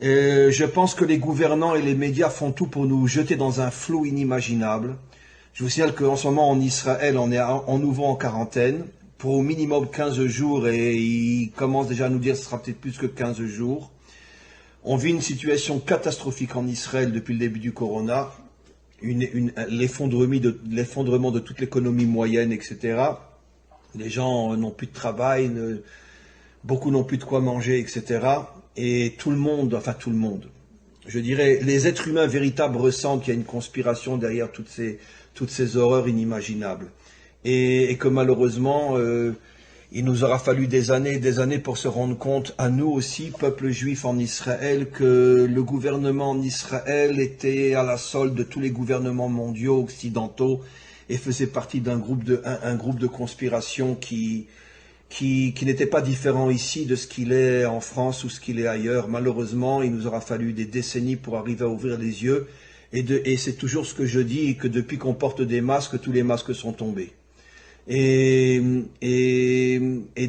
Je pense que les gouvernants et les médias font tout pour nous jeter dans un flou inimaginable. Je vous signale qu'en ce moment en Israël, on est en nouveau en quarantaine pour au minimum 15 jours et ils commencent déjà à nous dire que ce sera peut-être plus que 15 jours. On vit une situation catastrophique en Israël depuis le début du corona, l'effondrement de toute l'économie moyenne, etc. Les gens n'ont plus de travail, beaucoup n'ont plus de quoi manger, etc. Et tout le monde, je dirais, les êtres humains véritables ressentent qu'il y a une conspiration derrière toutes ces horreurs inimaginables. Et que malheureusement, il nous aura fallu des années et des années pour se rendre compte, à nous aussi, peuple juif en Israël, que le gouvernement en Israël était à la solde de tous les gouvernements mondiaux, occidentaux, et faisait partie d'un groupe de conspiration qui n'était pas différent ici de ce qu'il est en France ou ce qu'il est ailleurs. Malheureusement, il nous aura fallu des décennies pour arriver à ouvrir les yeux. Et c'est toujours ce que je dis, que depuis qu'on porte des masques, tous les masques sont tombés. Et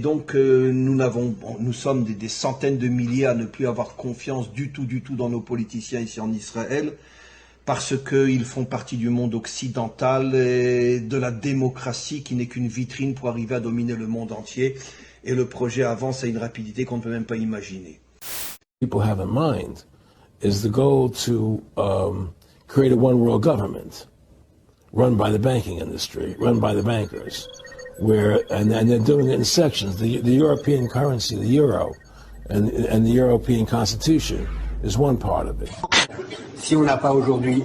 donc, nous sommes des centaines de milliers à ne plus avoir confiance du tout dans nos politiciens ici en Israël, parce qu'ils font partie du monde occidental et de la démocratie qui n'est qu'une vitrine pour arriver à dominer le monde entier. Et le projet avance à une rapidité qu'on ne peut même pas imaginer. People have in mind is the goal to create a one world government run by the banking industry, run by the bankers, and they're doing it in sections. The European currency, the euro, and the European constitution is one part of it. Si on n'a pas aujourd'hui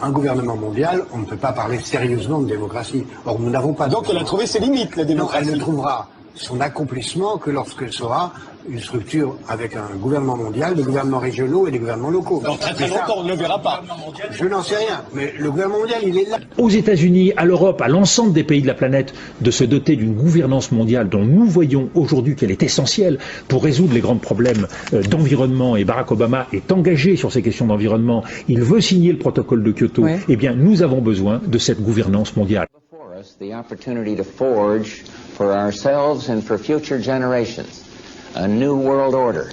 un gouvernement mondial, on ne peut pas parler sérieusement de démocratie. Or, nous n'avons pas. Donc, elle a trouvé ses limites, la démocratie. Non, elle ne trouvera son accomplissement que lorsqu'elle sera une structure avec un gouvernement mondial, des gouvernements régionaux et des gouvernements locaux. Dans très longtemps, on ne le verra pas. Je n'en sais rien, mais le gouvernement mondial, il est là. Aux États-Unis, à l'Europe, à l'ensemble des pays de la planète, de se doter d'une gouvernance mondiale dont nous voyons aujourd'hui qu'elle est essentielle pour résoudre les grands problèmes d'environnement. Et Barack Obama est engagé sur ces questions d'environnement. Il veut signer le protocole de Kyoto. Ouais. Eh bien, nous avons besoin de cette gouvernance mondiale. For ourselves and for future generations, a new world order,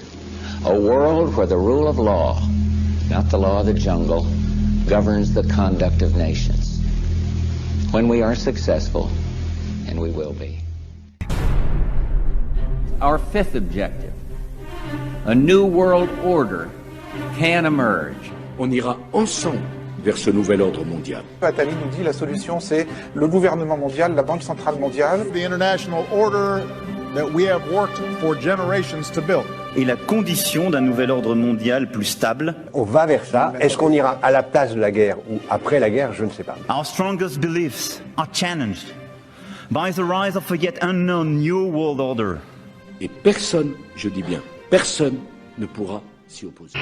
a world where the rule of law, not the law of the jungle, governs the conduct of nations. When we are successful, and we will be. Our fifth objective, a new world order can emerge. On ira ensemble vers ce nouvel ordre mondial. Attali nous dit la solution c'est le gouvernement mondial, la Banque centrale mondiale. The international order that we have worked for generations to build. Et la condition d'un nouvel ordre mondial plus stable. On va vers ça. Est-ce qu'on ira à la place de la guerre ou après la guerre? Je ne sais pas. Our strongest beliefs are challenged by the rise of a yet unknown new world order. Et personne, je dis bien, personne ne pourra s'y opposer.